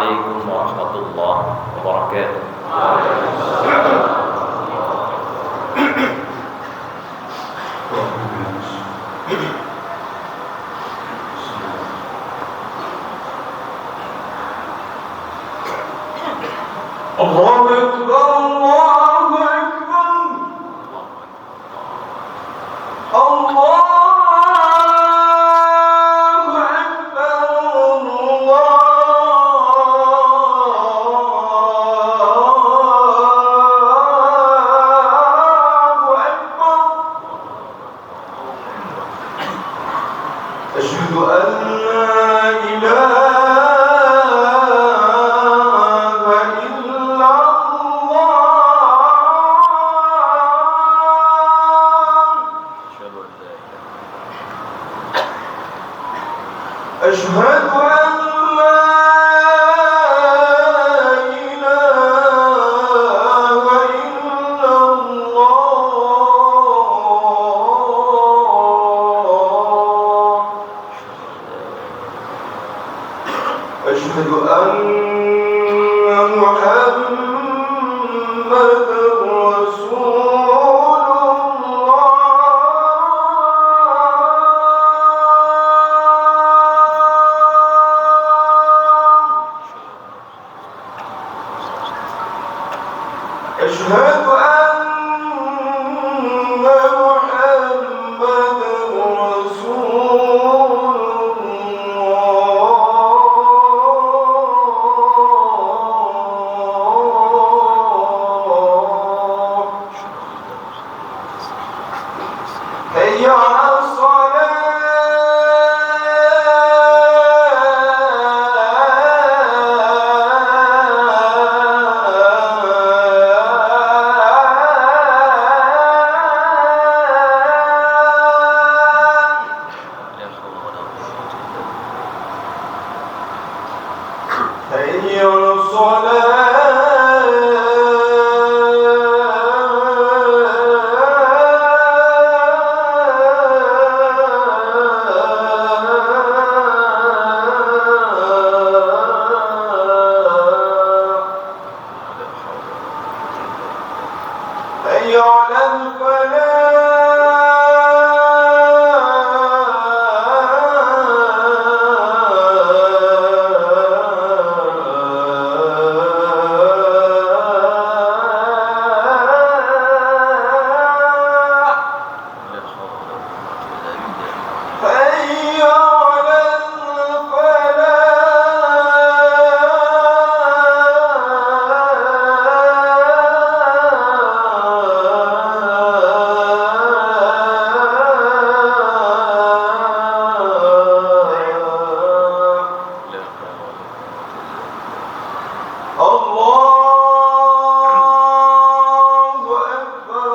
عليكم ورحمة الله وبركاته. الله أكبر الله أكبر الله أشهد أن لا إله إلا الله أشهد أن لا إله إلا الله أشهد أن محمد رسول الله أشهد أن محمد رسول الله حي على حي على الصلاة حي على حي على الله أكبر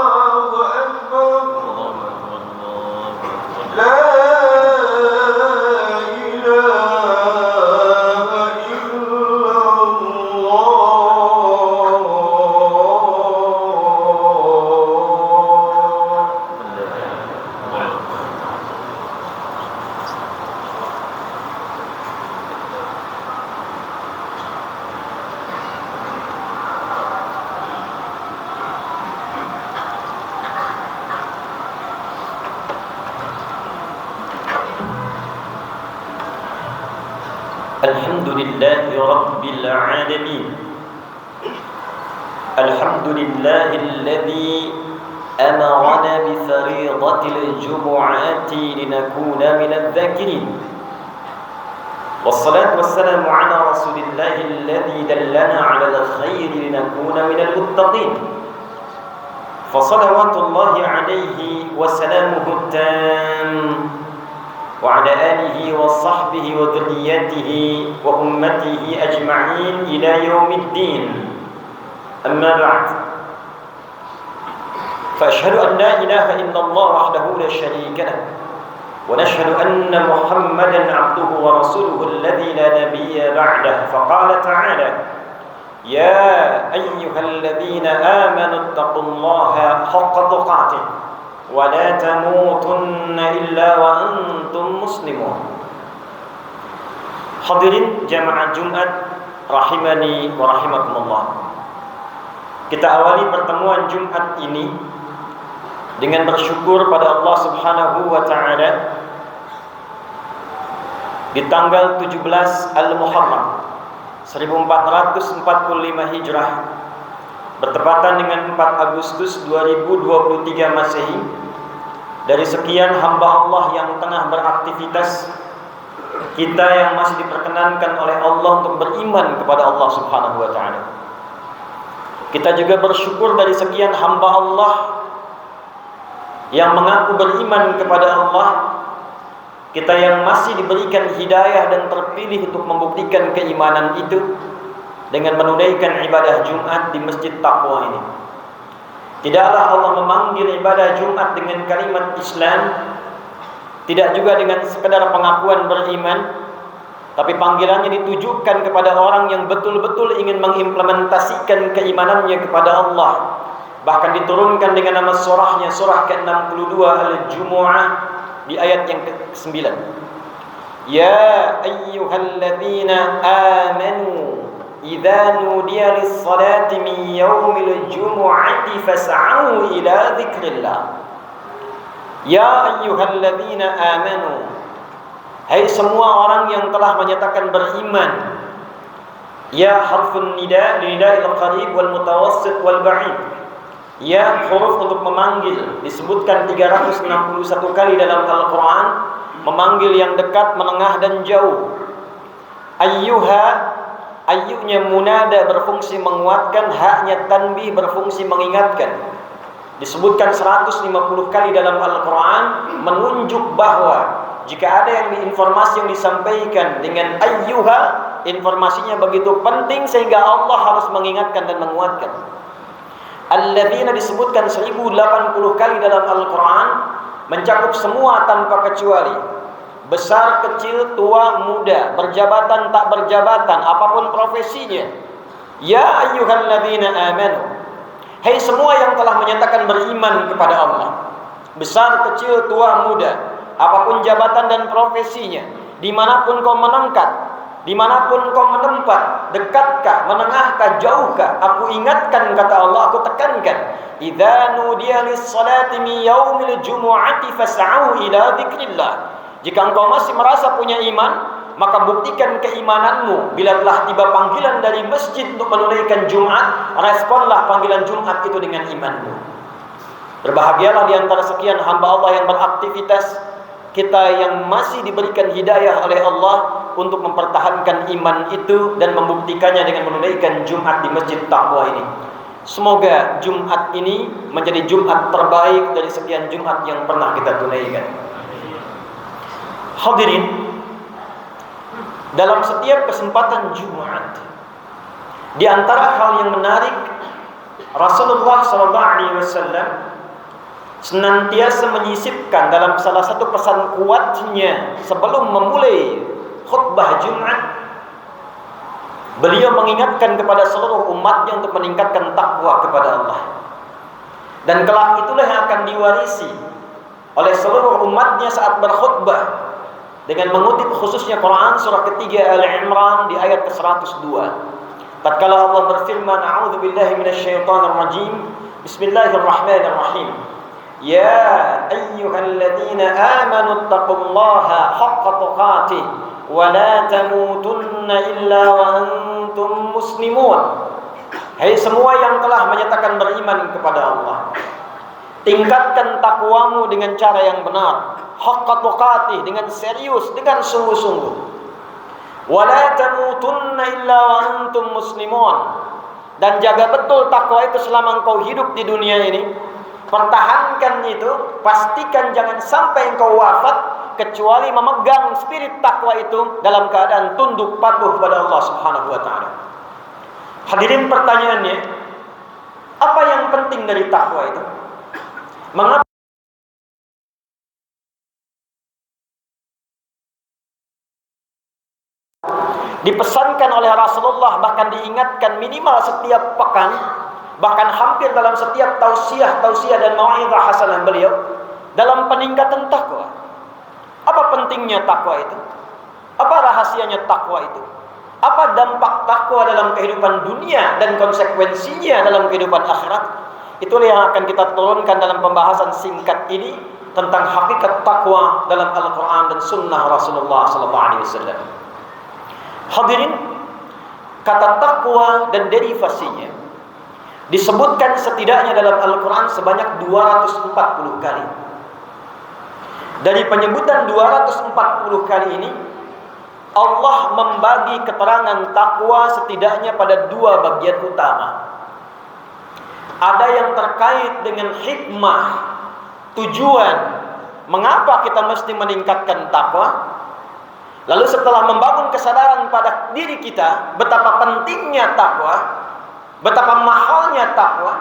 الله أكبر لا إله إلا الحمد لله رب العالمين. الحمد لله الذي أمرنا بفريضة الجمعات لنكون من الذاكرين، والصلاة والسلام على رسول الله الذي دلنا على الخير لنكون من المتقين، فصلوات الله عليه وسلامه التام وعلى آله وصحبه وذريته وأمته أجمعين إلى يوم الدين. أما بعد، فأشهد أن لا إله إلا الله وحده لا شريك له، ونشهد أن محمدا عبده ورسوله الذي لا نبي بعده. فقال تعالى: يا أيها الذين آمنوا اتقوا الله حق تقاته ولا تموتن إلا وأنتم مسلمون. Hadirin jamaah Jumat rahimani wa rahimakumullah. Kita awali pertemuan Jumat ini dengan bersyukur pada Allah Subhanahu wa taala di tanggal 17 Al-Muharram 1445 Hijrah bertepatan dengan 4 Agustus 2023 Masehi. Dari sekian hamba Allah yang tengah beraktivitas, kita yang masih diperkenankan oleh Allah untuk beriman kepada Allah Subhanahu wa taala. Kita juga bersyukur dari sekian hamba Allah yang mengaku beriman kepada Allah, kita yang masih diberikan hidayah dan terpilih untuk membuktikan keimanan itu dengan menunaikan ibadah Jumat di Masjid Taqwa ini. Tidaklah Allah memanggil ibadah Jumat dengan kalimat Islam, tidak juga dengan sekadar pengakuan beriman, tapi panggilannya ditujukan kepada orang yang betul-betul ingin mengimplementasikan keimanannya kepada Allah. Bahkan diturunkan dengan nama surahnya, surah ke-62 Al-Jumu'ah di ayat yang ke-9. Ya ayyuhalladzina amanu idza nudiya lis-salati min yaumil jumu'ati fas'au ila dzikrillah. Ya ayyuhalladzina amanu, hai semua orang yang telah menyatakan beriman. Ya harfun nida linida'il qarib wal mutawassit wal ba'id. Ya huruf untuk memanggil, disebutkan 361 kali dalam Al-Quran, memanggil yang dekat, menengah dan jauh. Ayyuha, ayyunya munada berfungsi menguatkan, haknya tanbih berfungsi mengingatkan. Disebutkan 150 kali dalam Al-Quran, menunjuk bahwa jika ada informasi yang disampaikan dengan ayyuha, informasinya begitu penting sehingga Allah harus mengingatkan dan menguatkan. Alladzina disebutkan 1080 kali dalam Al-Quran, mencakup semua tanpa kecuali, besar, kecil, tua, muda, berjabatan, tak berjabatan, apapun profesinya. Ya ayyuhalladzina amanu, hai semua yang telah menyatakan beriman kepada Allah, besar, kecil, tua, muda, apapun jabatan dan profesinya, dimanapun kau menangkat, dimanapun kau menempat, dekatkah, menengahkah, jauhkah, aku ingatkan, kata Allah, aku tekankan. Idza nudiya lis-salati min yaumil jumu'ati fas'au ila dzikrillah. Jika engkau masih merasa punya iman, maka buktikan keimananmu. Bila telah tiba panggilan dari masjid untuk menunaikan Jumat, responlah panggilan Jumat itu dengan imanmu. Berbahagialah di antara sekian hamba Allah yang beraktivitas, kita yang masih diberikan hidayah oleh Allah untuk mempertahankan iman itu dan membuktikannya dengan menunaikan Jumat di Masjid Taqwa ini. Semoga Jumat ini menjadi Jumat terbaik dari sekian Jumat yang pernah kita tunaikan. Hadirin, dalam setiap kesempatan Jumat, di antara hal yang menarik, Rasulullah SAW senantiasa menyisipkan dalam salah satu pesan kuatnya sebelum memulai khutbah Jumat, beliau mengingatkan kepada seluruh umatnya untuk meningkatkan takwa kepada Allah. Dan kelak itulah yang akan diwarisi oleh seluruh umatnya saat berkhutbah, dengan mengutip khususnya Quran surah ketiga Al-Imran di ayat ke-102. Tatkala Allah berfirman, a'udzubillahi minasyaitonirrajim, bismillahirrahmanirrahim. Ya ayyuhalladzina amanu taqullaha haqqa tuqatih wa la tamutunna illa wa antum muslimun. Hai semua yang telah menyatakan beriman kepada Allah, tingkatkan takwamu dengan cara yang benar, haqqa tuqatih, dengan serius, dengan sungguh-sungguh. Wa la tamutunna illa wa antum muslimun. Dan jaga betul takwa itu selama engkau hidup di dunia ini. Pertahankan itu, pastikan jangan sampai engkau wafat kecuali memegang spirit takwa itu dalam keadaan tunduk patuh pada Allah Subhanahu wa taala. Hadirin, pertanyaannya, apa yang penting dari takwa itu? Mengapa dipesankan oleh Rasulullah, bahkan diingatkan minimal setiap pekan, bahkan hampir dalam setiap tausiah dan mau'izah hasanah beliau dalam peningkatan takwa. Apa pentingnya takwa itu? Apa rahasianya takwa itu? Apa dampak takwa dalam kehidupan dunia dan konsekuensinya dalam kehidupan akhirat? Itulah yang akan kita turunkan dalam pembahasan singkat ini tentang hakikat takwa dalam Al-Quran dan Sunnah Rasulullah SAW. Hadirin, kata takwa dan derivasinya disebutkan setidaknya dalam Al-Quran sebanyak 240 kali. Dari penyebutan 240 kali ini, Allah membagi keterangan takwa setidaknya pada dua bagian utama. Ada yang terkait dengan hikmah, tujuan mengapa kita mesti meningkatkan takwa. Lalu setelah membangun kesadaran pada diri kita betapa pentingnya takwa, betapa mahalnya takwa,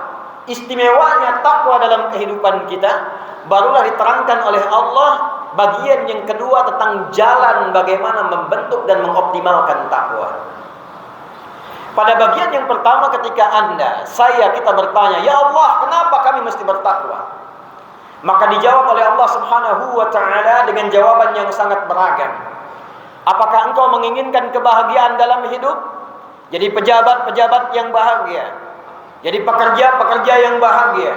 istimewanya takwa dalam kehidupan kita, barulah diterangkan oleh Allah bagian yang kedua tentang jalan bagaimana membentuk dan mengoptimalkan takwa. Pada bagian yang pertama ketika kita bertanya, "Ya Allah, kenapa kami mesti bertakwa?" Maka dijawab oleh Allah Subhanahu wa taala dengan jawaban yang sangat beragam. Apakah engkau menginginkan kebahagiaan dalam hidup? Jadi pejabat-pejabat yang bahagia, jadi pekerja-pekerja yang bahagia,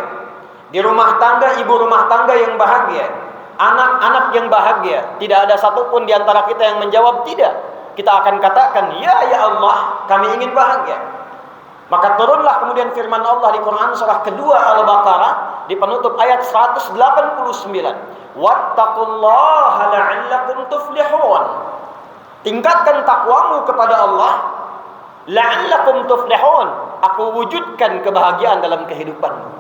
di rumah tangga ibu rumah tangga yang bahagia, anak-anak yang bahagia. Tidak ada satupun di antara kita yang menjawab tidak. Kita akan katakan, ya Allah, kami ingin bahagia. Maka turunlah kemudian firman Allah di Quran surah kedua Al-Baqarah di penutup ayat 189. Wattaqullaha la'allakum tuflihun. Tingkatkan takwamu kepada Allah, la'allakum tuflihun. Aku wujudkan kebahagiaan dalam kehidupanmu.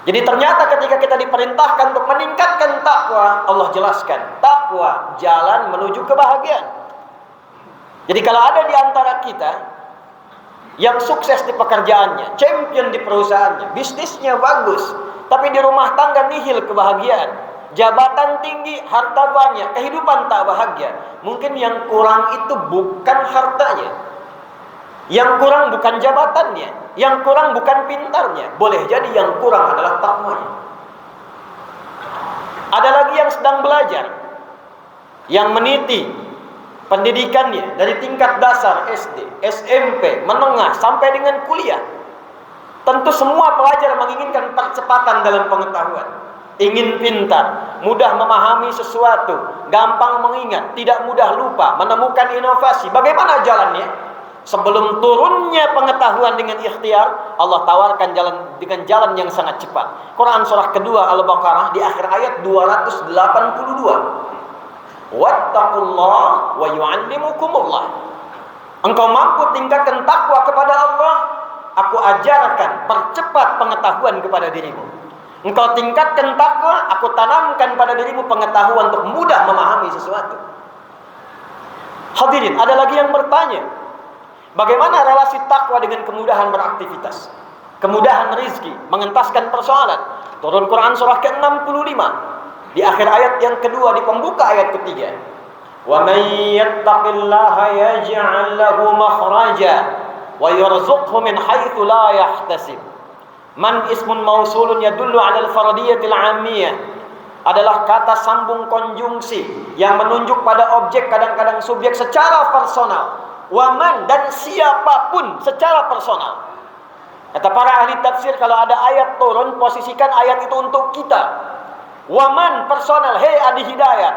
Jadi ternyata ketika kita diperintahkan untuk meningkatkan takwa, Allah jelaskan, takwa jalan menuju kebahagiaan. Jadi kalau ada di antara kita yang sukses di pekerjaannya, champion di perusahaannya, bisnisnya bagus, tapi di rumah tangga nihil kebahagiaan, jabatan tinggi, harta banyak, kehidupan tak bahagia, mungkin yang kurang itu bukan hartanya, yang kurang bukan jabatannya, yang kurang bukan pintarnya, boleh jadi yang kurang adalah takwanya. Ada lagi yang sedang belajar, yang meniti pendidikannya dari tingkat dasar SD, SMP, menengah sampai dengan kuliah. Tentu semua pelajar menginginkan percepatan dalam pengetahuan, ingin pintar, mudah memahami sesuatu, gampang mengingat, tidak mudah lupa, menemukan inovasi. Bagaimana jalannya? Sebelum turunnya pengetahuan dengan ikhtiar, Allah tawarkan dengan jalan yang sangat cepat. Quran surah kedua Al-Baqarah di akhir ayat 282. Wattaqullah wa yu'allimukumullah. Engkau mampu tingkatkan takwa kepada Allah, aku ajarkan, percepat pengetahuan kepada dirimu. Engkau tingkatkan takwa, aku tanamkan pada dirimu pengetahuan untuk mudah memahami sesuatu. Hadirin, ada lagi yang bertanya, bagaimana relasi takwa dengan kemudahan beraktivitas, kemudahan rizki, mengentaskan persoalan? Turun Quran surah ke-65 di akhir ayat yang kedua, di pembuka ayat ketiga. Wa may yattaqillaha yaj'al lahu makhraja wa yarzuqhu min haitsu la yahtasib. Man ismun mausulun yadullu 'ala al-fardiyatil 'ammiyah. Adalah kata sambung konjungsi yang menunjuk pada objek, kadang-kadang subjek secara personal. Wa man, dan siapapun secara personal. Kata para ahli tafsir, kalau ada ayat turun, posisikan ayat itu untuk kita. Waman personal, hei Adi Hidayat,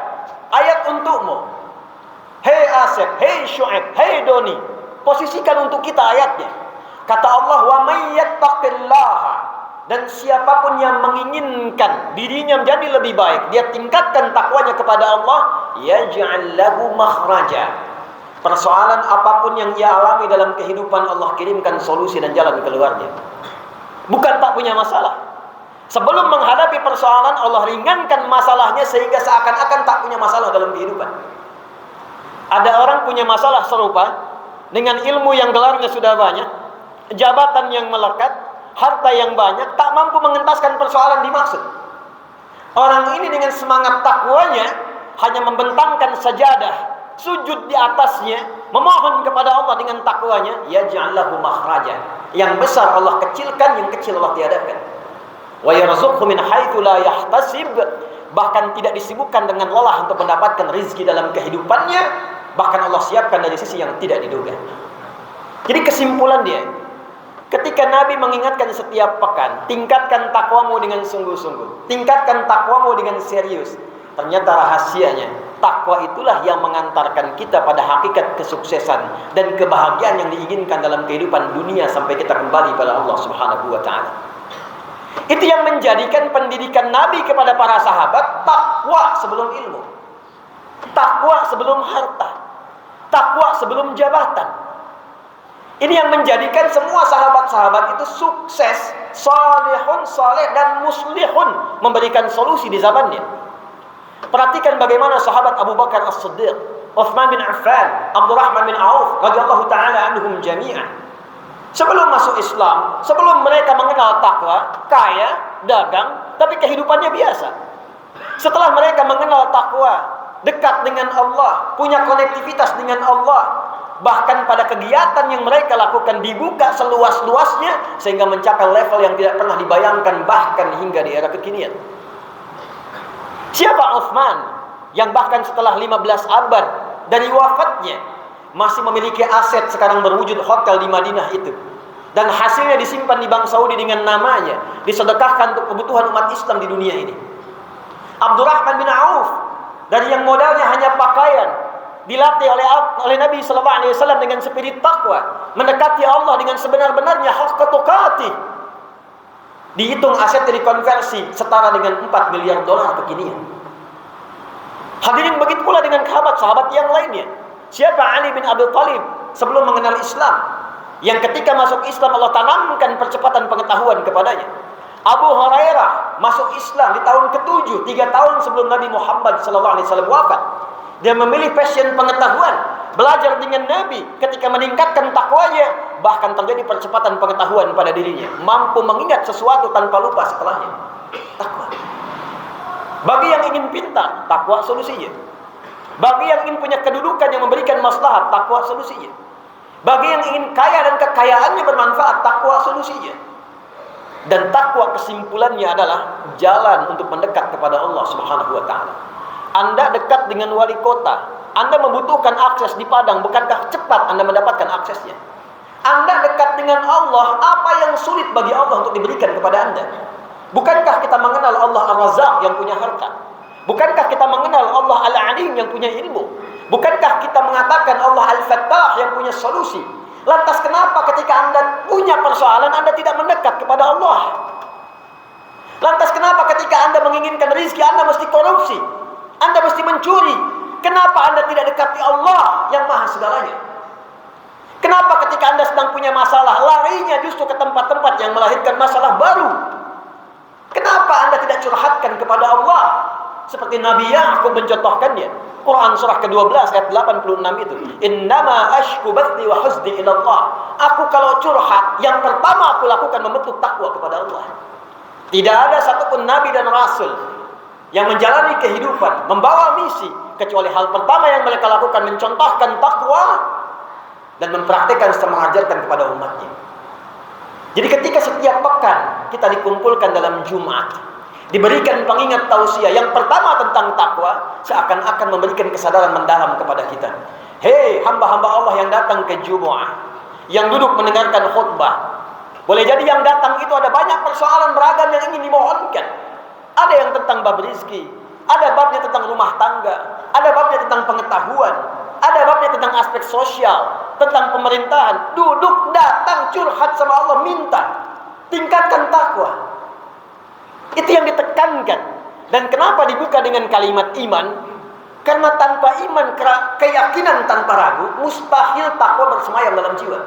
ayat untukmu. Hei Asep, hei Syu'ib, hei Doni, posisikan untuk kita ayatnya. Kata Allah, wa may yattaqillaha, dan siapapun yang menginginkan dirinya menjadi lebih baik, dia tingkatkan takwanya kepada Allah, yaj'al lahu makhraja. Persoalan apapun yang ia alami dalam kehidupan, Allah kirimkan solusi dan jalan keluarnya. Bukan tak punya masalah. Sebelum menghadapi persoalan, Allah ringankan masalahnya sehingga seakan-akan tak punya masalah dalam kehidupan. Ada orang punya masalah serupa dengan ilmu yang gelarnya sudah banyak, jabatan yang melekat, harta yang banyak, tak mampu mengentaskan persoalan dimaksud. Orang ini dengan semangat takwanya hanya membentangkan sajadah sujud di atasnya, memohon kepada Allah dengan takwanya, yaj'al lahu makhraja. Yang besar Allah kecilkan, yang kecil Allah tiadakan. Wa yarzuqhu min haitsu la yahtasib. Bahkan tidak disibukkan dengan lelah untuk mendapatkan rezeki dalam kehidupannya, bahkan Allah siapkan dari sisi yang tidak diduga. Jadi kesimpulan dia, ketika Nabi mengingatkan setiap pekan, tingkatkan takwamu dengan sungguh-sungguh, tingkatkan takwamu dengan serius. Ternyata rahasianya, takwa itulah yang mengantarkan kita pada hakikat kesuksesan dan kebahagiaan yang diinginkan dalam kehidupan dunia sampai kita kembali pada Allah Subhanahu wa taala. Itu yang menjadikan pendidikan Nabi kepada para sahabat, takwa sebelum ilmu, takwa sebelum harta, takwa sebelum jabatan. Ini yang menjadikan semua sahabat-sahabat itu sukses, salihun, saleh dan muslihun, memberikan solusi di zamannya. Perhatikan bagaimana sahabat Abu Bakar As-Siddiq, Utsman bin Affan, Abdurrahman bin Auf radhiyallahu taala anhum jami'an. Sebelum masuk Islam, sebelum mereka mengenal takwa, kaya, dagang, tapi kehidupannya biasa. Setelah mereka mengenal takwa, dekat dengan Allah, punya konektivitas dengan Allah, bahkan pada kegiatan yang mereka lakukan dibuka seluas-luasnya sehingga mencapai level yang tidak pernah dibayangkan bahkan hingga di era kekinian. Siapa Utsman yang bahkan setelah 15 abad dari wafatnya masih memiliki aset sekarang berwujud hotel di Madinah itu, dan hasilnya disimpan di Bank Saudi dengan namanya, disedekahkan untuk kebutuhan umat Islam di dunia ini. Abdurrahman bin Auf, dari yang modalnya hanya pakaian, dilatih oleh Nabi sallallahu alaihi wasallam dengan spirit takwa, mendekati Allah dengan sebenar-benarnya haqqa tuqatih. Dihitung asetnya dikonversi setara dengan 4 miliar dolar kekinian. Hadirin, begitu pula dengan sahabat-sahabat yang lainnya. Siapa Ali bin Abi Thalib sebelum mengenal Islam, yang ketika masuk Islam Allah tanamkan percepatan pengetahuan kepadanya. Abu Hurairah masuk Islam di tahun ke-7, 3 tahun sebelum Nabi Muhammad SAW wafat. Dia memilih passion pengetahuan, belajar dengan Nabi. Ketika meningkatkan takwanya, bahkan terjadi percepatan pengetahuan pada dirinya, mampu mengingat sesuatu tanpa lupa setelahnya. Takwa. Bagi yang ingin pintar, takwa solusinya. Bagi yang ingin punya kedudukan yang memberikan maslahat, takwa solusinya. Bagi yang ingin kaya dan kekayaannya bermanfaat, takwa solusinya. Dan takwa kesimpulannya adalah jalan untuk mendekat kepada Allah Subhanahu wa taala. Anda dekat dengan wali kota, Anda membutuhkan akses di Padang, bukankah cepat Anda mendapatkan aksesnya? Anda dekat dengan Allah, apa yang sulit bagi Allah untuk diberikan kepada Anda? Bukankah kita mengenal Allah Ar-Razzaq yang punya harta? Bukankah kita mengenal Allah Al-Alim yang punya ilmu? Bukankah kita mengatakan Allah Al-Fattah yang punya solusi? Lantas kenapa ketika Anda punya persoalan, Anda tidak mendekat kepada Allah? Lantas kenapa ketika Anda menginginkan rezeki, Anda mesti korupsi? Anda mesti mencuri? Kenapa Anda tidak dekati Allah yang maha segalanya? Kenapa ketika Anda sedang punya masalah, larinya justru ke tempat-tempat yang melahirkan masalah baru? Kenapa Anda tidak curhatkan kepada Allah? Seperti Nabi Ya'qub mencontohkannya. Quran surah ke-12 ayat 86 itu. Innama ashku bathi wa huzni ila Allah. Aku kalau curhat, yang pertama aku lakukan membentuk takwa kepada Allah. Tidak ada satupun nabi dan rasul yang menjalani kehidupan, membawa misi, kecuali hal pertama yang mereka lakukan mencontohkan takwa dan mempraktikkan serta mengajarkan kepada umatnya. Jadi ketika setiap pekan kita dikumpulkan dalam Jumat, diberikan pengingat tausiah yang pertama tentang takwa, seakan-akan memberikan kesadaran mendalam kepada kita. Hei hamba-hamba Allah yang datang ke Jumat, yang duduk mendengarkan khutbah, boleh jadi yang datang itu ada banyak persoalan beragam yang ingin dimohonkan. Ada yang tentang bab rizki, ada babnya tentang rumah tangga, ada babnya tentang pengetahuan, ada babnya tentang aspek sosial, tentang pemerintahan. Duduk, datang, curhat sama Allah, minta. Tingkatkan takwa. Itu yang ditekankan. Dan kenapa dibuka dengan kalimat iman? Karena tanpa iman, keyakinan tanpa ragu, mustahil takwa bersemayam dalam jiwa.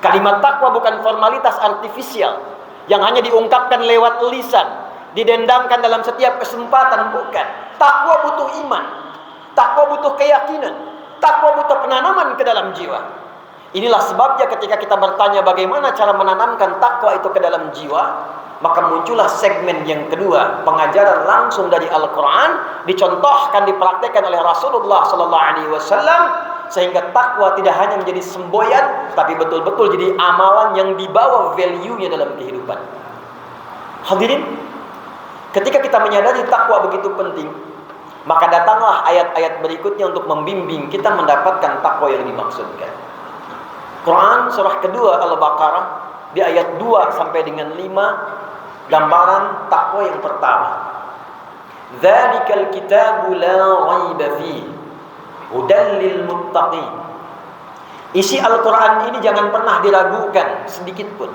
Kalimat takwa bukan formalitas artifisial yang hanya diungkapkan lewat lisan, didendangkan dalam setiap kesempatan, bukan. Takwa butuh iman, takwa butuh keyakinan, takwa butuh penanaman ke dalam jiwa. Inilah sebabnya ketika kita bertanya bagaimana cara menanamkan takwa itu ke dalam jiwa, maka muncullah segmen yang kedua, pengajaran langsung dari Al-Quran, dicontohkan, dipraktekkan oleh Rasulullah SAW, sehingga takwa tidak hanya menjadi semboyan, tapi betul-betul jadi amalan yang dibawa value-nya dalam kehidupan. Hadirin, ketika kita menyadari takwa begitu penting, maka datanglah ayat-ayat berikutnya untuk membimbing kita mendapatkan takwa yang dimaksudkan. Quran surah kedua Al-Baqarah di ayat 2 sampai dengan 5, gambaran takwa yang pertama. Dzalikal kitabu la raiba fihi hudan lil muttaqin. Isi Al-Quran ini jangan pernah diragukan sedikit pun.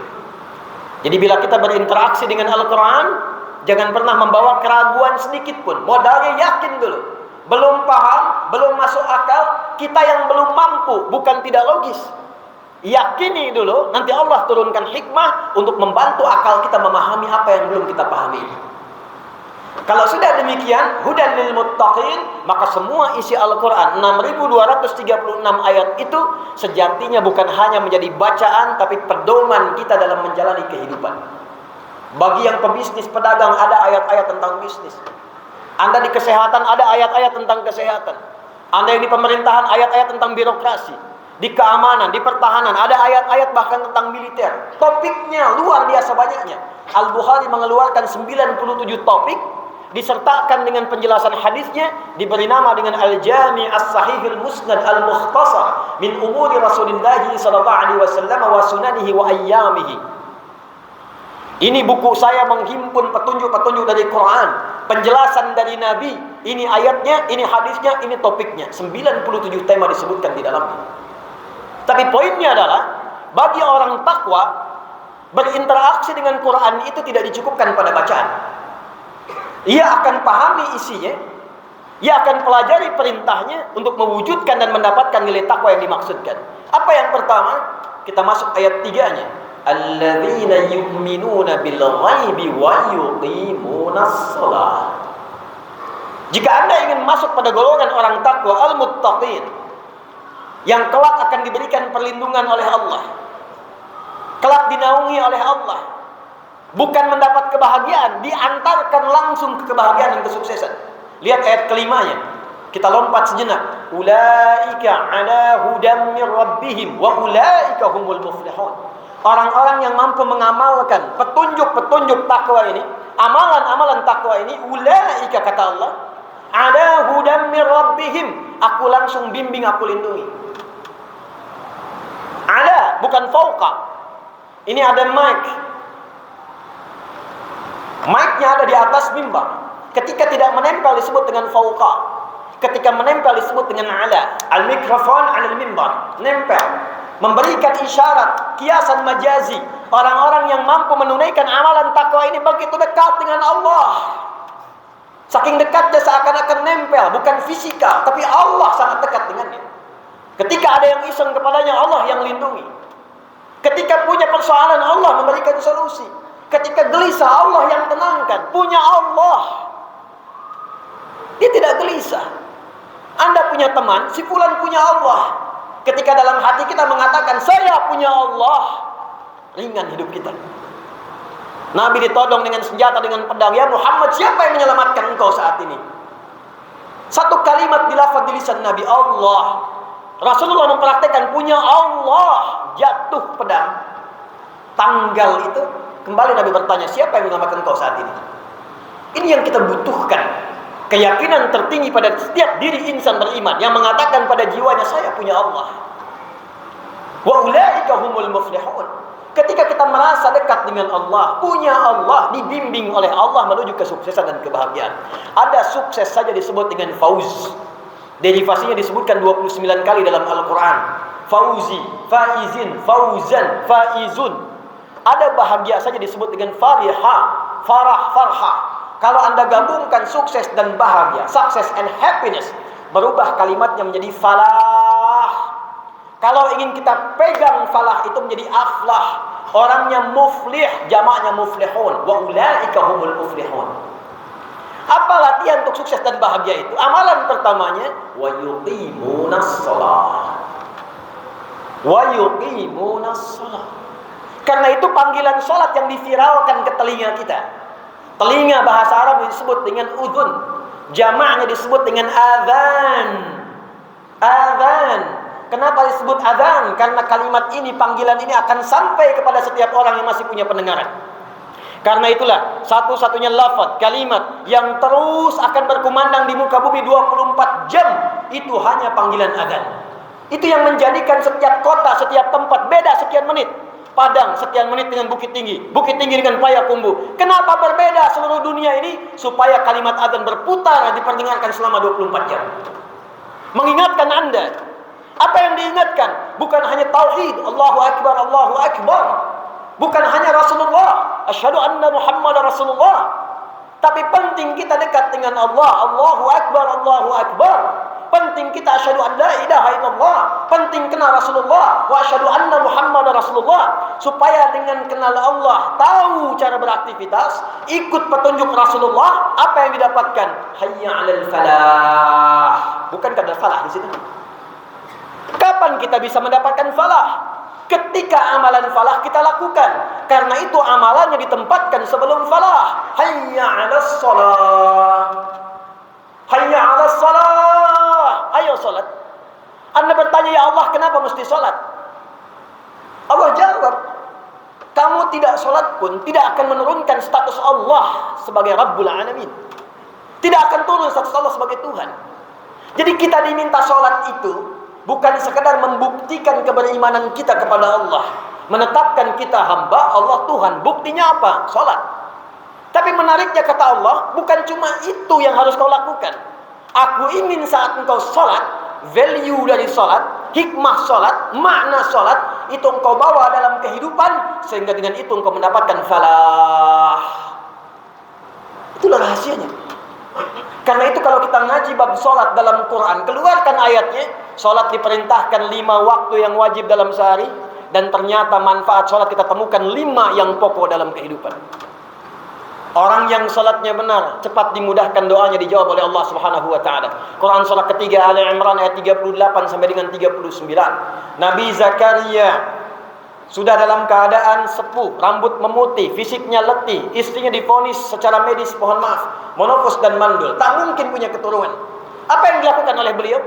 Jadi bila kita berinteraksi dengan Al-Quran, jangan pernah membawa keraguan sedikit pun. Modalnya yakin dulu. Belum paham, belum masuk akal, kita yang belum mampu, bukan tidak logis. Yakini dulu, nanti Allah turunkan hikmah untuk membantu akal kita memahami apa yang belum kita pahami. Kalau sudah demikian, hudan lil muttaqin, maka semua isi Al-Quran 6.236 ayat itu sejatinya bukan hanya menjadi bacaan, tapi pedoman kita dalam menjalani kehidupan. Bagi yang pebisnis, pedagang, ada ayat-ayat tentang bisnis. Anda di kesehatan, ada ayat-ayat tentang kesehatan. Anda yang di pemerintahan, ayat-ayat tentang birokrasi. Di keamanan, di pertahanan, ada ayat-ayat bahkan tentang militer. Topiknya luar biasa banyaknya. Al-Bukhari mengeluarkan 97 topik, disertakan dengan penjelasan hadisnya, diberi nama dengan Al-Jami' As-Sahih Al-Musnad Al-Mukhtasar min umuri Rasulullah sallallahu alaihi wasallam wa sunanihi wa ayyamihi. Ini buku saya menghimpun petunjuk-petunjuk dari Quran, penjelasan dari Nabi. Ini ayatnya, ini hadisnya, ini topiknya. 97 tema disebutkan di dalamnya. Tapi poinnya adalah, bagi orang takwa, berinteraksi dengan Quran itu tidak dicukupkan pada bacaan. Ia akan pahami isinya, ia akan pelajari perintahnya untuk mewujudkan dan mendapatkan nilai takwa yang dimaksudkan. Apa yang pertama? Kita masuk ayat 3-nya. Alladzina yu'minuna bil ghaibi wa yuqimunas shalah. Jika Anda ingin masuk pada golongan orang takwa, al-muttaqin, yang kelak akan diberikan perlindungan oleh Allah, kelak dinaungi oleh Allah, bukan mendapat kebahagiaan, diantarkan langsung ke kebahagiaan dan kesuksesan. Lihat ayat kelimanya. Kita lompat sejenak. Ulaika ala hudam mir rabbihim wa ulaika humul muflihun. Orang-orang yang mampu mengamalkan petunjuk-petunjuk takwa ini, amalan-amalan takwa ini, ulaika kata Allah, ala hudam mir rabbihim, aku langsung bimbing, aku lindungi. Ala, bukan fauqa. Ini ada mic. Mic-nya ada di atas mimbar. Ketika tidak menempel disebut dengan fauqa. Ketika menempel disebut dengan ala. Al-mikrofon al-mimbar. Nempel. Memberikan isyarat, kiasan majazi. Orang-orang yang mampu menunaikan amalan takwa ini begitu dekat dengan Allah. Saking dekatnya seakan-akan nempel. Bukan fisika, tapi Allah sangat dekat dengannya. Ketika ada yang iseng kepadanya, Allah yang lindungi. Ketika punya persoalan, Allah memberikan solusi. Ketika gelisah, Allah yang tenangkan. Punya Allah, dia tidak gelisah. Anda punya teman, si fulan punya Allah. Ketika dalam hati kita mengatakan, saya punya Allah, ringan hidup kita. Nabi ditodong dengan senjata, dengan pedang. Ya Muhammad, siapa yang menyelamatkan engkau saat ini? Satu kalimat dilafaz di lisan Nabi, Allah. Rasulullah mempraktekkan, punya Allah, jatuh pedang. Tanggal itu, kembali Nabi bertanya, siapa yang menyelamatkan engkau saat ini? Ini yang kita butuhkan. Keyakinan tertinggi pada setiap diri insan beriman, yang mengatakan pada jiwanya, saya punya Allah. Wa ulaika humul muflihun. Ketika kita merasa dekat dengan Allah, punya Allah, dibimbing oleh Allah menuju kesuksesan dan kebahagiaan. Ada sukses saja disebut dengan fauz. Derivasinya disebutkan 29 kali dalam Al-Quran. Fauzi, faizin, fauzan, faizun. Ada bahagia saja disebut dengan fariha, farah, farha. Kalau Anda gabungkan sukses dan bahagia, success and happiness, berubah kalimatnya menjadi falah. Kalau ingin kita pegang falah itu menjadi aflah. Orangnya muflih, jamaknya muflihun. Wa ulaika humul muflihun. Apa latihan untuk sukses dan bahagia itu? Amalan pertamanya, wa yuqimunas shalah. wa yuqimunas shalah. Karena itu panggilan salat yang diviralkan ke telinga kita. Telinga bahasa Arab disebut dengan udhun, jamaknya disebut dengan adzan. Adzan. Kenapa disebut adzan? Karena kalimat ini, panggilan ini akan sampai kepada setiap orang yang masih punya pendengaran. Karena itulah satu-satunya lafaz, kalimat yang terus akan berkumandang di muka bumi 24 jam itu hanya panggilan adzan. Itu yang menjadikan setiap kota, setiap tempat beda sekian menit. Padang sekian menit dengan Bukit Tinggi dengan Payakumbuh. Kenapa berbeda seluruh dunia ini? Supaya kalimat adzan berputar diperdengarkan selama 24 jam. Mengingatkan Anda. Apa yang diingatkan? Bukan hanya tauhid, Allahu Akbar, Allahu Akbar. Bukan hanya Rasulullah, asyhadu anna Muhammad Rasulullah. Tapi penting kita dekat dengan Allah, Allahu Akbar, Allahu Akbar. Penting kita asyhadu an la ilaha illallah, penting kenal Rasulullah, wa asyhadu anna Muhammad Rasulullah, supaya dengan kenal Allah, tahu cara beraktivitas, ikut petunjuk Rasulullah, apa yang didapatkan? Hayya 'alal falah. Bukankah ada falah di situ? Kapan kita bisa mendapatkan falah? Ketika amalan falah kita lakukan. Karena itu amalannya ditempatkan sebelum falah. Hayya 'alas shalah. Hayya 'alas shalah. Ayo salat. Anda bertanya, ya Allah, kenapa mesti salat? Allah jawab, kamu tidak salat pun tidak akan menurunkan status Allah sebagai Rabbul Alamin. Tidak akan turun status Allah sebagai Tuhan. Jadi kita diminta salat itu bukan sekadar membuktikan keberimanan kita kepada Allah, menetapkan kita hamba Allah Tuhan. Buktinya apa? Salat. Tapi menariknya kata Allah, bukan cuma itu yang harus kau lakukan. Aku ingin saat engkau sholat, value dari sholat, hikmah sholat, makna sholat, itu engkau bawa dalam kehidupan, sehingga dengan itu engkau mendapatkan falah. Itulah rahasianya. Karena itu kalau kita ngaji bab sholat dalam Quran, keluarkan ayatnya. Sholat diperintahkan 5 waktu yang wajib dalam sehari, dan ternyata manfaat sholat kita temukan 5 yang pokok dalam kehidupan. Orang yang salatnya benar, cepat dimudahkan doanya dijawab oleh Allah Subhanahu wa taala. Quran surah ketiga Ali Imran ayat 38 sampai dengan 39. Nabi Zakaria sudah dalam keadaan sepuh, rambut memutih, fisiknya letih, istrinya divonis secara medis, mohon maaf, menopause dan mandul, tak mungkin punya keturunan. Apa yang dilakukan oleh beliau?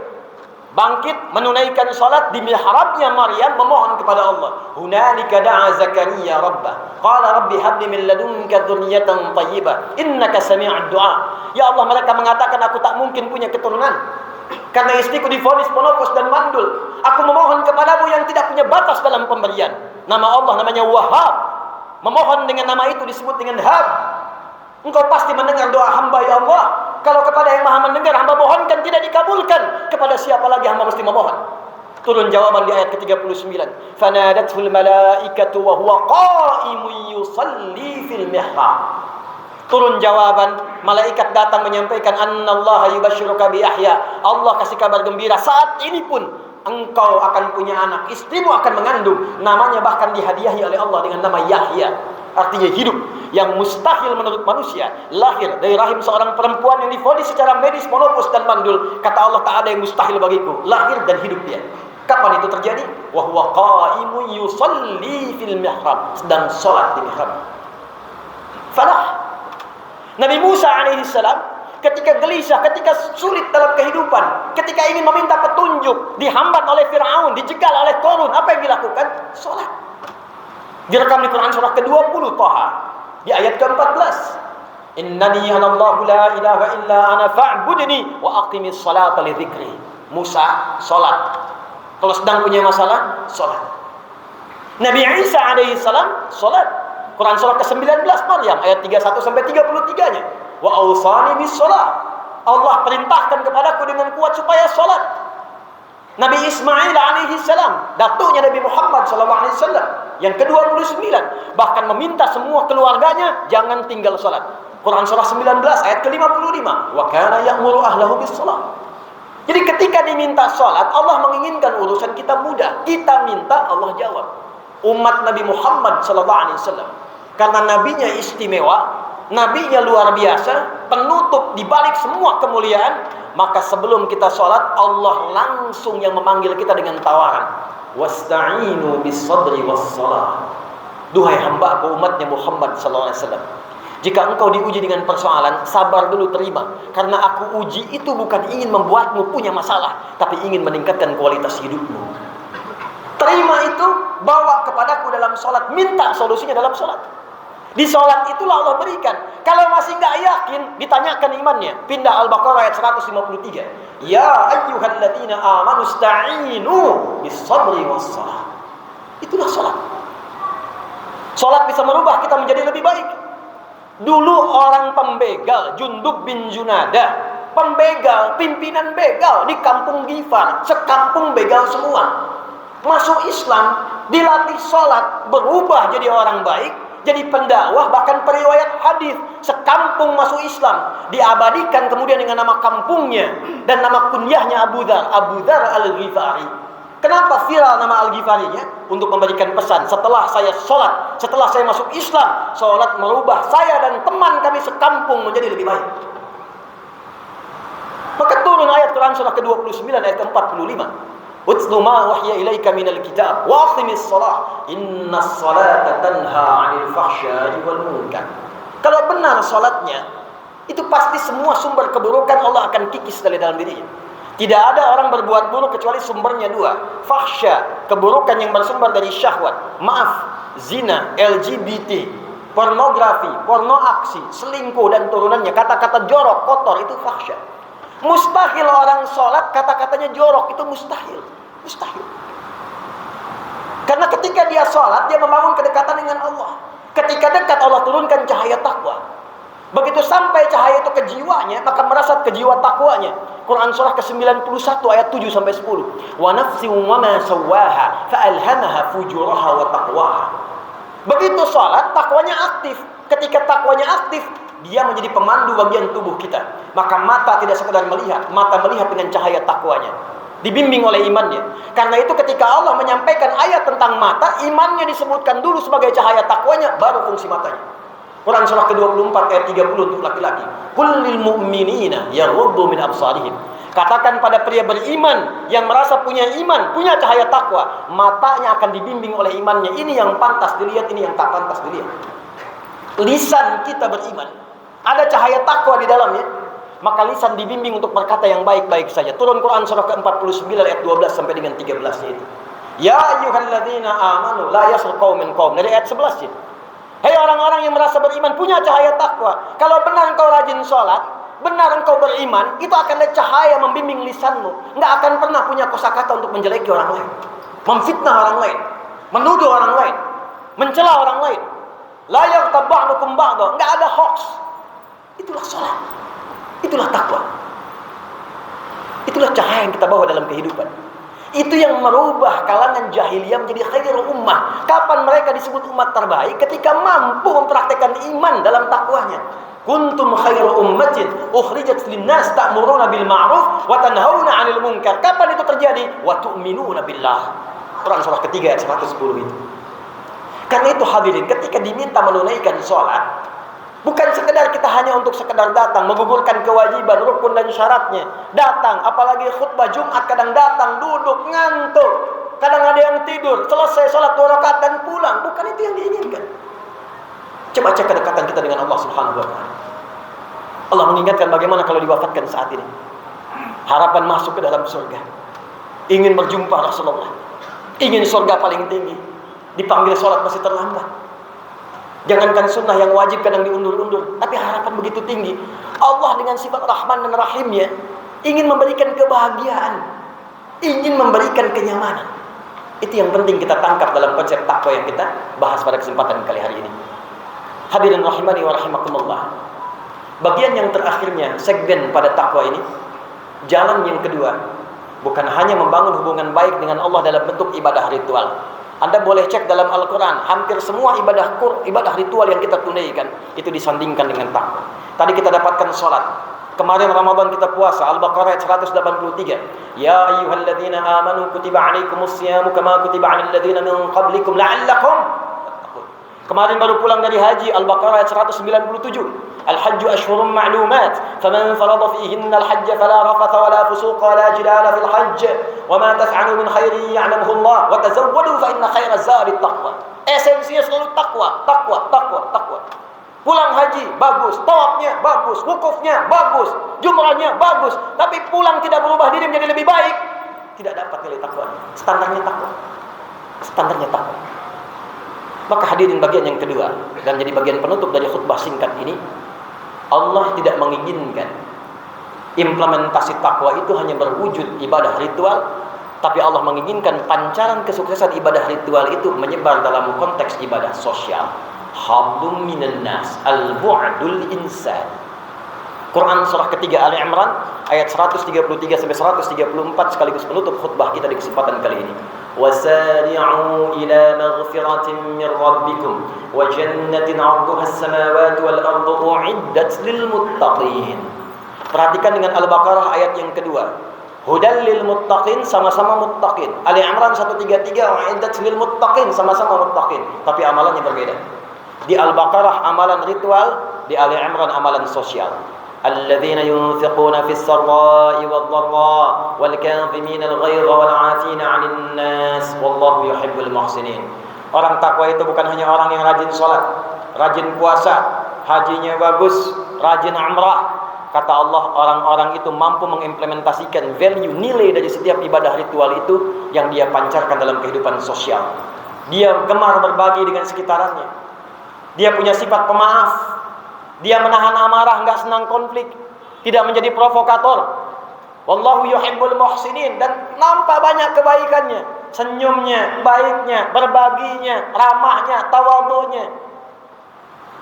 Bangkit menunaikan salat di mihrabnya Maryam, memohon kepada Allah. Hunalika da'a Zakaria rabbah. Qala rabbi habli min ladunka dzurriyyatan thayyibah innaka sami'ud du'a. Ya Allah, mereka mengatakan aku tak mungkin punya keturunan karena istriku divonis menopause dan mandul. Aku memohon kepadamu yang tidak punya batas dalam pemberian. Nama Allah namanya Wahhab. Memohon dengan nama itu disebut dengan Hab. Engkau pasti mendengar doa hamba, ya Allah. Kalau kepada yang maha mendengar hamba mohonkan tidak dikabulkan, kepada siapa lagi hamba mesti memohon? Turun jawaban di ayat ke-39. Fanadatul malaikatu wa huwa qa'imun yusalli fil mihrab. Turun jawaban, malaikat datang menyampaikan annallaha yubashshiruka bi Yahya. Allah kasih kabar gembira, saat ini pun engkau akan punya anak, istrimu akan mengandung, namanya bahkan dihadiahi oleh Allah dengan nama Yahya. Artinya hidup, yang mustahil menurut manusia, lahir dari rahim seorang perempuan yang divonis secara medis menopause dan mandul. Kata Allah, tak ada yang mustahil bagiku, lahir dan hidup dia. Kapan itu terjadi? Wa huwa qa'imun yusalli fil mihrab, sedang salat di mihrab. Falah. Nabi Musa alaihissalam ketika gelisah, ketika sulit dalam kehidupan, ketika ingin meminta petunjuk, dihambat oleh Fir'aun, dijegal oleh Qarun, apa yang dilakukan? Salat. Direkam di Quran surah ke-20 Thaha di ayat ke-14. Innani anallahu la ilaha illa ana fa'budni wa aqimis salata li dzikri. Musa salat. Kalau sedang punya masalah, salat. Nabi Isa alaihi salam salat. Quran surah ke-19 Maryam ayat 31 sampai 33-nya. Wa awsani bis salat. Allah perintahkan kepadaku dengan kuat supaya salat. Nabi Ismail alaihi salam, datuknya Nabi Muhammad sallallahu alaihi wasallam, yang ke-29, bahkan meminta semua keluarganya jangan tinggal salat. Quran surah 19 ayat ke-55, wa kana ya'muru ahlahu bis salat. Jadi ketika diminta salat, Allah menginginkan urusan kita mudah. Kita minta, Allah jawab. Umat Nabi Muhammad sallallahu alaihi wasallam, karena nabinya istimewa, nabinya luar biasa, penutup di balik semua kemuliaan, maka sebelum kita sholat, Allah langsung yang memanggil kita dengan tawaran. wasta'inu bis-sabri was-salah. Duhai hamba-Ku umatnya Muhammad sallallahu alaihi wasallam, jika engkau diuji dengan persoalan, sabar dulu, terima. Karena aku uji itu bukan ingin membuatmu punya masalah, tapi ingin meningkatkan kualitas hidupmu. Terima itu, bawa kepadaku dalam sholat, minta solusinya dalam sholat. Di sholat itulah Allah berikan. Kalau masih nggak yakin, ditanyakan imannya. Pindah Al-Baqarah ayat 153. Ya ayyuhalladzina amanu sta'inu bis-sabri was-salah. Itulah sholat. Sholat bisa merubah kita menjadi lebih baik. Dulu orang pembegal, Jundub bin Junadah, pembegal, pimpinan begal di kampung Ghifar, sekampung begal semua. Masuk Islam, dilatih sholat, berubah jadi orang baik, jadi pendakwah, bahkan periwayat hadis, sekampung masuk Islam, diabadikan kemudian dengan nama kampungnya dan nama kunyahnya Abu Dzar Al-Ghifari. Kenapa viral nama Al-Ghifarinya? Untuk memberikan pesan, setelah saya sholat, setelah saya masuk Islam, sholat merubah saya dan teman kami sekampung menjadi lebih baik. Maka turun ayat Quran surah ke-29 ayat ke-45. Utlu ma wahya ilaika minal kitab wa aqimis shalah innas salata tanha 'anil fahsya'i wal munkar. Kalau benar salatnya, itu pasti semua sumber keburukan Allah akan kikis dari dalam dirinya. Tidak ada orang berbuat buruk kecuali sumbernya dua. Fahsya, keburukan yang bersumber dari syahwat. Maaf, zina, LGBT, pornografi, porno aksi, selingkuh dan turunannya. Kata-kata jorok, kotor, itu fahsya. Mustahil orang sholat kata-katanya jorok, itu mustahil. Mustahil. Karena ketika dia sholat, dia membangun kedekatan dengan Allah. Ketika dekat, Allah turunkan cahaya takwa. Begitu sampai cahaya itu ke jiwanya, maka merasat ke jiwa takwanya. Quran surah ke-91 ayat 7 sampai 10. Wa nafsin wa ma sawwaha fa alhamaha fujuraha wa taqwaha. Begitu salat, takwanya aktif. Ketika takwanya aktif, dia menjadi pemandu bagian tubuh kita. Maka mata tidak sekedar melihat, mata melihat dengan cahaya takwanya. Dibimbing oleh imannya. Karena itu ketika Allah menyampaikan ayat tentang mata, imannya disebutkan dulu sebagai cahaya takwanya, baru fungsi matanya. Quran surah ke-24 ayat 30 untuk laki-laki. Qul lil mu'minina yaghuddu min absarihim. Katakan pada pria beriman yang merasa punya iman, punya cahaya takwa, matanya akan dibimbing oleh imannya. Ini yang pantas dilihat, ini yang tak pantas dilihat. Lisan kita beriman, ada cahaya takwa di dalamnya, maka lisan dibimbing untuk berkata yang baik-baik saja. Turun Quran surah ke-49 ayat 12 sampai dengan 13 itu. Ya ayyuhalladzina amanu la yaskhar qaumin qaum, dari ayat 11 itu. Hei orang-orang yang merasa beriman, punya cahaya takwa. Kalau benar engkau rajin sholat, benar engkau beriman, itu akan ada cahaya membimbing lisanmu. Nggak akan pernah punya kosakata untuk menjeleki orang lain, memfitnah orang lain, menuduh orang lain, mencela orang lain. La yaghtab ba'dukum ba'da, nggak ada hoax. Itulah sholat, itulah takwa, itulah cahaya yang kita bawa dalam kehidupan. Itu yang merubah kalangan jahiliyah menjadi khairul ummah. Kapan mereka disebut umat terbaik? Ketika mampu mempraktekkan iman dalam takwanya. Kuntum khairu ummatin ukhrijat lin-nas ta'muruna bil ma'ruf wa tanhauna 'anil munkar. Kapan itu terjadi? Wa tu'minuna billah. Quran surah ketiga ayat 110 itu. Karena itu hadirin, ketika diminta menunaikan sholat, bukan sekedar kita hanya untuk sekedar datang, menggugurkan kewajiban, rukun dan syaratnya. Datang, apalagi khutbah Jumat kadang datang, duduk, ngantuk. Kadang ada yang tidur, selesai sholat 2 rakaat dan pulang. Bukan itu yang diinginkan. Coba cek kedekatan kita dengan Allah Subhanahu wa ta'ala. Allah mengingatkan bagaimana kalau diwafatkan saat ini. Harapan masuk ke dalam surga. Ingin berjumpa Rasulullah. Ingin surga paling tinggi. Dipanggil sholat masih terlambat. Jangankan sunnah yang wajib kadang diundur-undur, tapi harapan begitu tinggi. Allah dengan sifat Rahman dan Rahimnya ingin memberikan kebahagiaan, ingin memberikan kenyamanan. Itu yang penting kita tangkap dalam konsep takwa yang kita bahas pada kesempatan kali hari ini. Hadirin rahimani wa rahimakumullah. Bagian yang terakhirnya segmen pada takwa ini, jalan yang kedua, bukan hanya membangun hubungan baik dengan Allah dalam bentuk ibadah ritual. Anda boleh cek dalam Al-Quran, hampir semua ibadah ritual yang kita tunaikan itu disandingkan dengan takwa. Tadi kita dapatkan sholat. Kemarin Ramadan kita puasa, Al-Baqarah ayat 183. Ya ayyuhalladzina amanu kutiba alaikumus siyamu kama kutiba alal ladzina min qablikum la'allakum tattaqun. Kemarin baru pulang dari haji, Al-Baqarah ayat 197. Al-hajju ashhurun ma'lumat, faman farada fihinna al-hajj fala rafatha wala fusuqa wala jidala fil hajj, wa ma taf'alu min khairin ya'lamuhu Allah, wa tazawwadu fa inna khairaz zadi taqwa. Esensinya selalu takwa, takwa, takwa, takwa. Pulang haji bagus, tawafnya bagus, wukufnya bagus, jumrahnya bagus, tapi pulang tidak berubah diri menjadi lebih baik, tidak dapat nilai takwa. Standarnya takwa. Standarnya takwa. Maka hadirin bagian yang kedua, dan jadi bagian penutup dari khutbah singkat ini, Allah tidak menginginkan implementasi takwa itu hanya berwujud ibadah ritual, tapi Allah menginginkan pancaran kesuksesan ibadah ritual itu menyebar dalam konteks ibadah sosial. Hablum minan nas, al-bu'dul insan. Quran surah ketiga Ali Imran ayat 133 sampai 134 sekaligus penutup khutbah kita di kesempatan kali ini. Wasari'u ila maghfiratin min rabbikum wa jannatin 'arduha as-samawati wal ardu u'iddat lil muttaqin. Perhatikan dengan Al-Baqarah ayat yang kedua. Hudal lil muttaqin, sama-sama muttaqin. Ali Imran 133 u'iddat lil muttaqin, sama-sama muttaqin, tapi amalannya berbeda. Di Al-Baqarah amalan ritual, di Ali Imran amalan sosial. الذين ينفقون في السراء والضراء والكاظمين الغيظ والعافين عن الناس والله يحب المحسنين. Orang takwa itu bukan hanya orang yang rajin sholat, rajin puasa, hajinya bagus, rajin umrah. Kata Allah, orang-orang itu mampu mengimplementasikan value, nilai dari setiap ibadah ritual itu yang dia pancarkan dalam kehidupan sosial. Dia gemar berbagi dengan sekitarnya. Dia punya sifat pemaaf. Dia menahan amarah, enggak senang konflik, tidak menjadi provokator. Wallahu yuhibbul muhsinin, dan nampak banyak kebaikannya, senyumnya, baiknya, berbaginya, ramahnya, tawadhunya.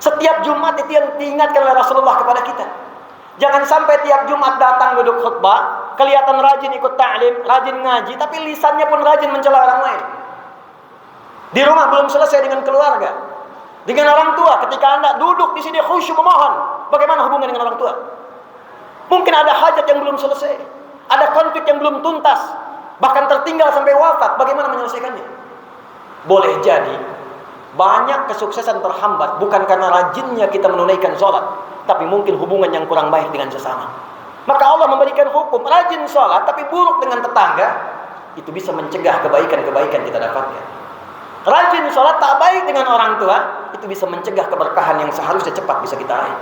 Setiap Jumat itu yang diingatkan oleh Rasulullah kepada kita. Jangan sampai tiap Jumat datang duduk khutbah, kelihatan rajin ikut ta'lim, rajin ngaji, tapi lisannya pun rajin mencela orang lain. Di rumah belum selesai dengan keluarga, dengan orang tua. Ketika Anda duduk di sini khusyuk memohon, bagaimana hubungan dengan orang tua? Mungkin ada hajat yang belum selesai, ada konflik yang belum tuntas, bahkan tertinggal sampai wafat. Bagaimana menyelesaikannya? Boleh jadi banyak kesuksesan terhambat bukan karena rajinnya kita menunaikan sholat, tapi mungkin hubungan yang kurang baik dengan sesama. Maka Allah memberikan hukum, rajin sholat tapi buruk dengan tetangga, itu bisa mencegah kebaikan-kebaikan kita dapatkan. Rajin sholat tak baik dengan orang tua, itu bisa mencegah keberkahan yang seharusnya cepat bisa kita raih.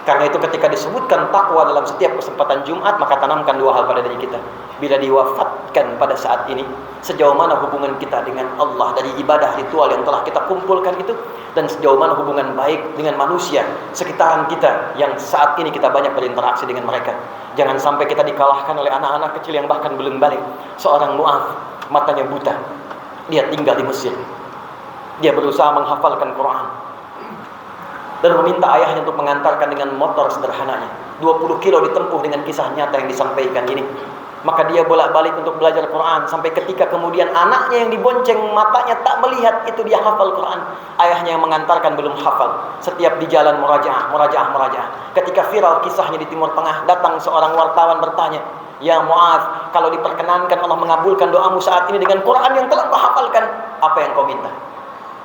Karena itu ketika disebutkan takwa dalam setiap kesempatan Jumat, maka tanamkan dua hal pada diri kita. Bila diwafatkan pada saat ini, sejauh mana hubungan kita dengan Allah dari ibadah ritual yang telah kita kumpulkan itu, dan sejauh mana hubungan baik dengan manusia sekitaran kita yang saat ini kita banyak berinteraksi dengan mereka. Jangan sampai kita dikalahkan oleh anak-anak kecil yang bahkan belum balik. Seorang Mu'adz, matanya buta, dia tinggal di Mesir. Dia berusaha menghafalkan Quran dan meminta ayahnya untuk mengantarkan dengan motor sederhananya. 20 kilo ditempuh dengan kisah nyata yang disampaikan ini. Maka dia bolak-balik untuk belajar Quran, sampai ketika kemudian anaknya yang dibonceng matanya tak melihat, itu dia hafal Quran. Ayahnya yang mengantarkan belum hafal. Setiap di jalan murajaah. Ketika viral kisahnya di Timur Tengah, datang seorang wartawan bertanya, "Ya Mu'adz, kalau diperkenankan Allah mengabulkan doamu saat ini dengan Quran yang telah kau hafalkan, apa yang kau minta?"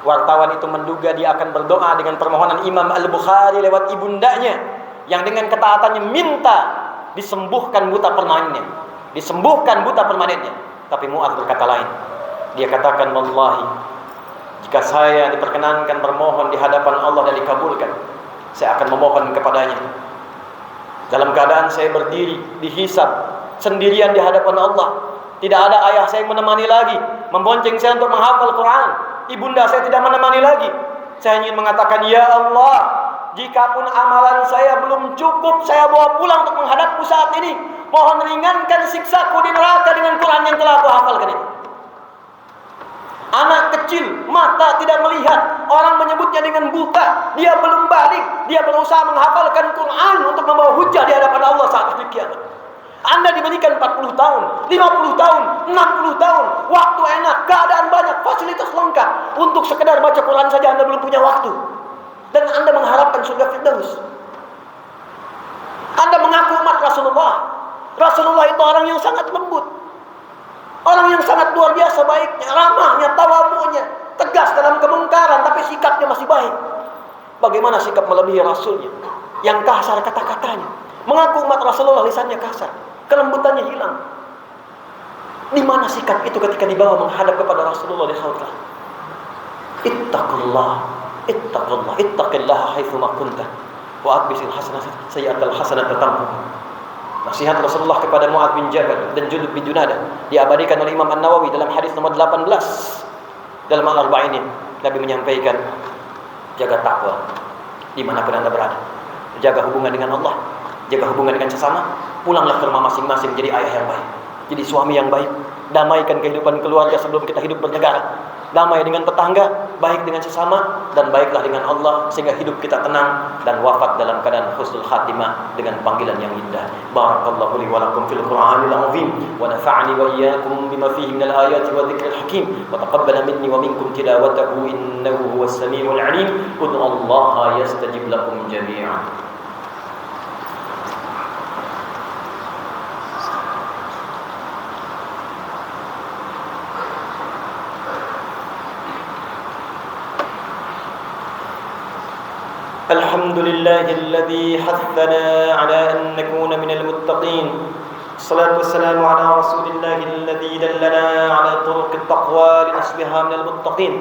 Wartawan itu menduga dia akan berdoa dengan permohonan Imam Al-Bukhari lewat ibundanya, yang dengan ketaatannya minta disembuhkan buta permanennya. Tapi Mu'adz berkata lain. Dia katakan, "Wallahi, jika saya diperkenankan bermohon di hadapan Allah dan dikabulkan, saya akan memohon kepadanya dalam keadaan saya berdiri dihisab sendirian di hadapan Allah. Tidak ada ayah saya yang menemani lagi, membonceng saya untuk menghafal Quran. Ibunda saya tidak menemani lagi. Saya ingin mengatakan, ya Allah, jikapun amalan saya belum cukup, saya bawa pulang untuk menghadapmu saat ini. Mohon ringankan siksaku di neraka dengan Quran yang telah aku hafalkan ini." Anak kecil, mata tidak melihat, orang menyebutnya dengan buta, dia belum balik, dia berusaha menghafalkan Quran untuk membawa hujah di hadapan Allah saat hari kiamat. Anda diberikan 40 tahun, 50 tahun, 60 tahun, waktu enak, keadaan banyak, fasilitas lengkap, untuk sekedar baca Quran saja Anda belum punya waktu, dan Anda mengharapkan surga Firdaus. Anda mengaku umat Rasulullah. Rasulullah itu orang yang sangat lembut, orang yang sangat luar biasa baiknya, ramahnya, tawadhu'nya. tegas dalam kemungkaran, tapi sikapnya masih baik. Bagaimana sikap melebihi Rasulnya yang kasar kata-katanya? Mengaku umat Rasulullah lisannya kasar, kelembutannya hilang. Di mana sikap itu ketika dibawa menghadap kepada Rasulullah di khautlah? Ittaqillah haitsu ma kunta wa atbisil hasanata sayyi'atal hasanata tamhuha. Nasihat Rasulullah kepada Mu'adz bin Jabal dan Junub bin Junadah diabadikan oleh Imam An-Nawawi dalam hadis nomor 18 dalam Al-Arba'in. Nabi menyampaikan, jaga takwa dimanapun anda berada, jaga hubungan dengan Allah, jaga hubungan dengan sesama, pulanglah ke rumah masing-masing menjadi ayah yang baik, jadi suami yang baik, damaikan kehidupan keluarga sebelum kita hidup bernegara, damai dengan tetangga, baik dengan sesama, dan baiklah dengan Allah, sehingga hidup kita tenang dan wafat dalam keadaan husnul khatimah dengan panggilan yang indah. Barakallahu li wa lakum fil Qur'anil azim wa nafa'ani wa iyyakum bima fihi minal ayati wa dzikril hakim wa taqabbala minni wa minkum tilawatahu innahu huwas samiul alim. Ud'ullaha yastajib lakum jami'an. الحمد لله الذي حثنا على أن نكون من المتقين. الصلاة والسلام على رسول الله الذي دلنا على طرق التقوى لنصبح من المتقين.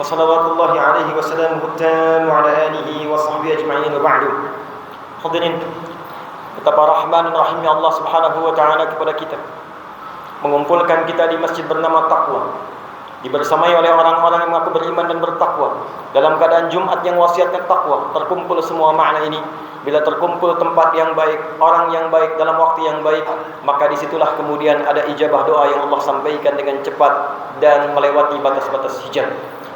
فصلوات الله عليه وسلامه التام وعلى آله وصحبه أجمعين وبعد. Hadirin, betapa rahman dan rahimnya Allah Subhanahu wa taala kepada kita, mengumpulkan kita di masjid bernama Taqwa, dibersamai oleh orang-orang yang mengaku beriman dan bertakwa dalam keadaan Jumat yang wasiatkan takwa. Terkumpul semua makna ini. Bila terkumpul tempat yang baik, orang yang baik dalam waktu yang baik, maka disitulah kemudian ada ijabah doa yang Allah sampaikan dengan cepat dan melewati batas-batas hijab.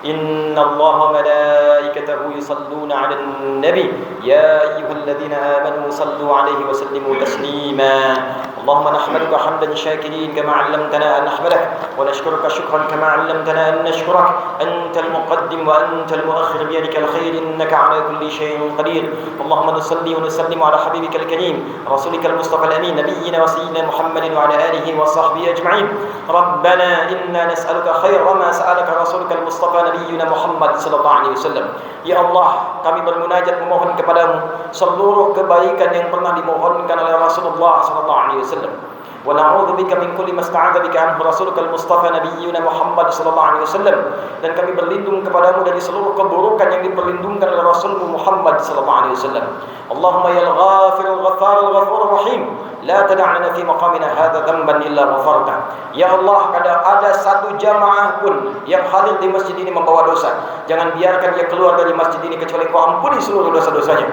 Inna Allaha malaikatahu yusalluna 'alan nabi ya ayyuhalladzina amanu sallu 'alaihi wa sallimu taslima. Allahumma nahmaduka hamdan syakirin kama 'allamtana an nahmadak wa nashkuruka syukran kama 'allamtana an nashkurak. Antal muqaddim wa antal muakhir bi yadikal khair innaka 'ala kulli syai'in qadir. Allahumma nusalli wa nusallimu 'ala habibikal karim rasulikal mustafa al-amin nabiyyina wa sayyidina Muhammadin wa 'ala alihi wa sahbihi ajma'in. Rabbana inna nas'aluka khaira ma sa'alaka rasulukal mustafa Nabiyyuna Muhammad sallallahu alaihi wasallam. Ya Allah, kami bermunajat memohon kepadamu seluruh kebaikan yang pernah dimohonkan oleh Rasulullah sallallahu alaihi wasallam. Wa na'udzubika min kulli ma sta'adza bika anhu rasulukal mustafa nabiyyuna Muhammad sallallahu alaihi wasallam. Dan kami berlindung kepadamu dari seluruh keburukan yang diperlindungkan oleh Rasulmu Muhammad sallallahu alaihi wasallam. Allahumma ya al-ghafir al-ghaffar al-ghafur rahim, la tada' lana fi maqamina hadza dhanban illa ghafarta. Ya Allah, kada ada satu jamaah pun yang hadir di masjid ini membawa dosa, jangan biarkan dia keluar dari masjid ini kecuali Kau ampuni seluruh dosa-dosanya.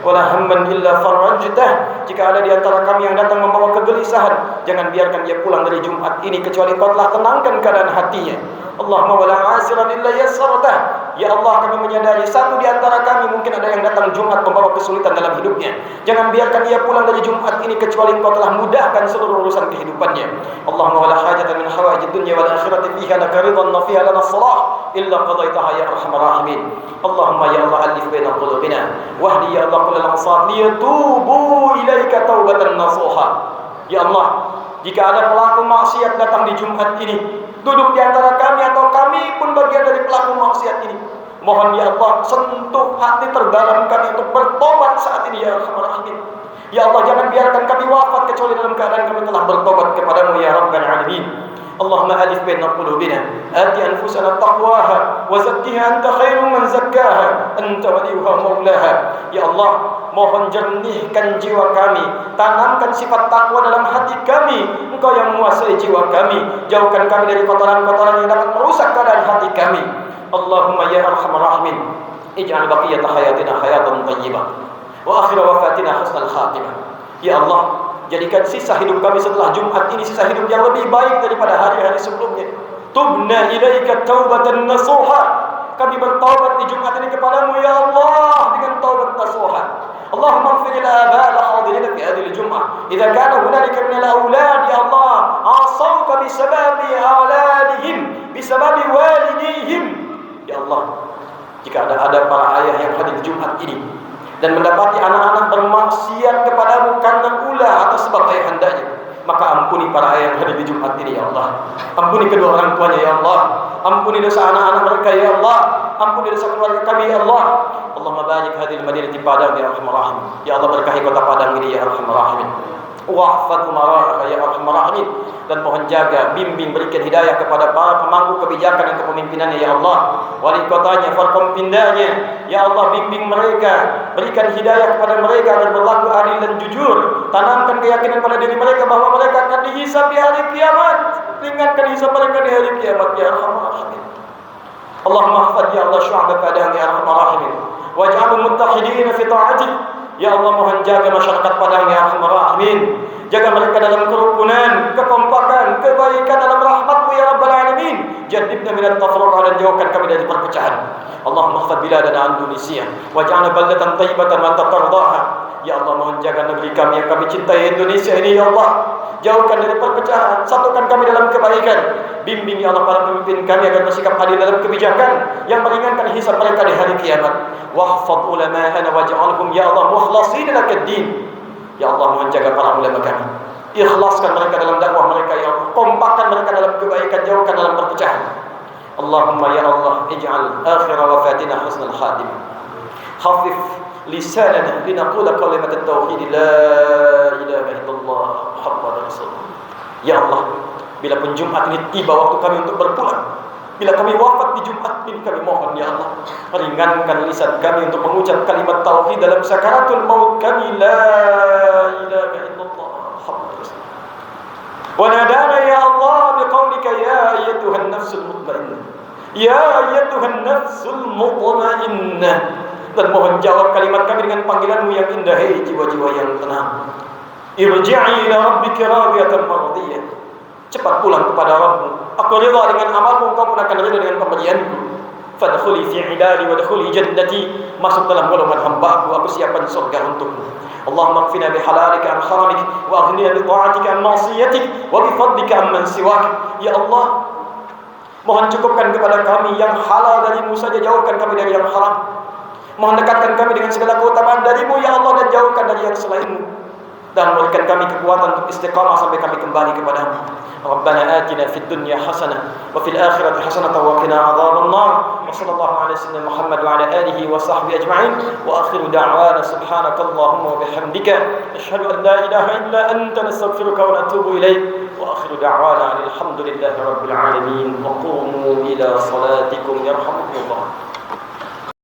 Wala hamman illa farajtah. Jika ada di antara kami yang datang membawa kegelisahan, jangan biarkan dia pulang dari Jumat ini kecuali Kau telah tenangkan keadaan hatinya. Allahumma wala asiran illa yassartah. Ya Allah, kami menyadari satu di antara kami mungkin ada yang datang Jumat membawa kesulitan dalam hidupnya. Jangan biarkan dia pulang dari Jumat ini kecuali Engkau telah mudahkan seluruh urusan kehidupannya. Allahumma wala hajatan min hawaijid dunya wal akhirati fiha laka ridwan wa fiha lana salah illa qadaitaha ya arhamar rahimin. Allahumma ya Allah alif baina qulubina wahdi ya Allah kullal ansar liyatubu ilaika taubatan nasuha. Ya Allah, jika ada pelaku maksiat datang di Jumat ini, duduk di antara kami atau kami pun bagian dari pelaku maksiat ini, mohon ya Allah sentuh hati terdalam kami untuk bertobat saat ini ya Arhamar Rahimin. Ya Allah, jangan biarkan kami wafat kecuali dalam keadaan kami telah bertobat kepadamu ya Rabbal Alamin. Allahumma alif baina qulubina ati anfusana taqwaha wa zakkiha anta khairu man zakkaha anta waliyuha maulaha. Ya Allah, mohon jernihkan jiwa kami, tanamkan sifat takwa dalam hati kami. Engkau yang menguasai jiwa kami, jauhkan kami dari kotoran-kotoran yang dapat merusak keadaan hati kami. Allahumma ya arhamar rahimin, ij'al baqiyata hayatina hayatan thayyibah wa akhir wafatina husnal khatimah. Ya Allah, jadikan sisa hidup kami setelah Jumat ini sisa hidup yang lebih baik daripada hari-hari sebelumnya. Tubna ilaika taubatan nasuha. Kami bertaubat di Jumat ini kepadamu ya Allah dengan taubat nasuha. Allahumma ighfir lil aba' al-hadirin fi hadhihi al-jum'ah. Idza kana hunalika min al-awlad ya Allah asawka bi sababi auladihim bi sababi walidihim. Ya Allah, jika ada para ayah yang hadir di Jumat ini dan mendapati anak-anak bermaksiat kepadamu karena ulah atau sebab ayahandanya, maka ampuni para ayah yang hadir di Jumat ini ya Allah. Ampuni kedua orang tuanya ya Allah. Ampuni dosa anak-anak mereka ya Allah. Ampuni dosa keluarga kami ya Allah. Allahumma barik hadhihi al-madinati Padang ya arhamar rahimin. Ya Allah berkahi kota Padang ini ya arhamar rahimin. Wahfad umaraha ya arhamar rahimin. Dan mohon jaga, bimbing, berikan hidayah kepada para pemangku kebijakan dan kepemimpinannya ya Allah. Wali kotanya, Forkompindanya, ya Allah bimbing mereka, berikan hidayah kepada mereka agar berlaku adil dan jujur. Tanamkan keyakinan pada diri mereka bahwa mereka akan dihisab di hari kiamat. Ringankan hisab mereka di hari kiamat ya arhamar rahimin. Allahumma hafad ya Allah syu'ab Padang ya arhamar rahimin. Waj'alhum muttahidin fi ta'atik. Ya Allah mohon jaga masyarakat Padang ya arhamar rahimin. Jaga mereka dalam kerukunan, kekompakan, kebaikan dalam rahmat-Mu ya Rabbal Alamin. Jannibna minat tafruqah, dan jauhkan kami dari perpecahan. Allahumma hafad biladana Indonesia waj'alna baldatan thayyibatan wa anta tardaha. Ya Allah mohon jaga negeri kami yang kami cintai Indonesia ini ya Allah. Jauhkan dari perpecahan, satukan kami dalam kebaikan. Bimbing ya Allah para pemimpin kami agar bersikap adil dalam kebijakan yang meringankan hisab mereka di hari kiamat. Wahfad ulama'ana waj'alhum ya Allah mukhlasin lakad-din. Ya Allah mohon jaga para ulama kami. Ikhlaskan mereka dalam dakwah mereka ya Allah. Kompakkan mereka dalam kebaikan, jauhkan dalam perpecahan. Allahumma ya Allah ij'al akhir wafatina husnul khatimah. Khafif lisanana linaqula kalimat at-tauhid la ilaha illallah Muhammadur Rasulullah. Ya Allah, bila pun Jumat ini tiba waktu kami untuk berpulang, bila kami wafat di Jumat ini, kami mohon ya Allah ringankan lisan kami untuk mengucap kalimat tauhid dalam sakaratul maut kami, la ilaha illallah Muhammadur Rasulullah. Wa nadana ya Allah biqaulika ya ayyatuhan nafsul mutmainnah, ya ayyatuhan nafsul mutmainnah. Dan mohon jawab kalimat kami dengan panggilan-Mu yang indah, hei jiwa-jiwa yang tenang. Irji'i ila rabbika radiyatan mardiyah. Cepat pulang kepada Rabb-Mu. Aku rida dengan amalmu, Engkau pun akan rida dengan pemberianku. Fadkhuli fi ibadi wa dkhuli jannati. Masuk dalam golongan hamba-Ku, aku siapkan surga untukmu. Allahumma qfina bihalalika an haramik wa aghnina bi ta'atika an ma'siyatik wa bi fadlika amman siwak. Ya Allah, mohon cukupkan kepada kami yang halal dari-Mu saja, jauhkan kami dari yang haram. Mohon dekatkan kami dengan segala keutamaan dari-Mu ya Allah, dan jauhkan dari yang selain-Mu. Dan berikan kami kekuatan untuk istiqamah sampai kami kembali kepadamu. Rabbana atina fid dunya hasanah wa fil akhirati hasanah wa qina adzaban nar. Wa sallallahu ala sayyidina Muhammad wa ala alihi wa sahbihi ajma'in. Wa akhiru da'wana subhanakallahumma wa bihamdika asyhadu an la ilaha illa anta nastaghfiruka wa natubu ilaik. Wa akhiru da'wana alhamdulillahi rabbil alamin. Wa qumu ila salatikum yarhamukumullah.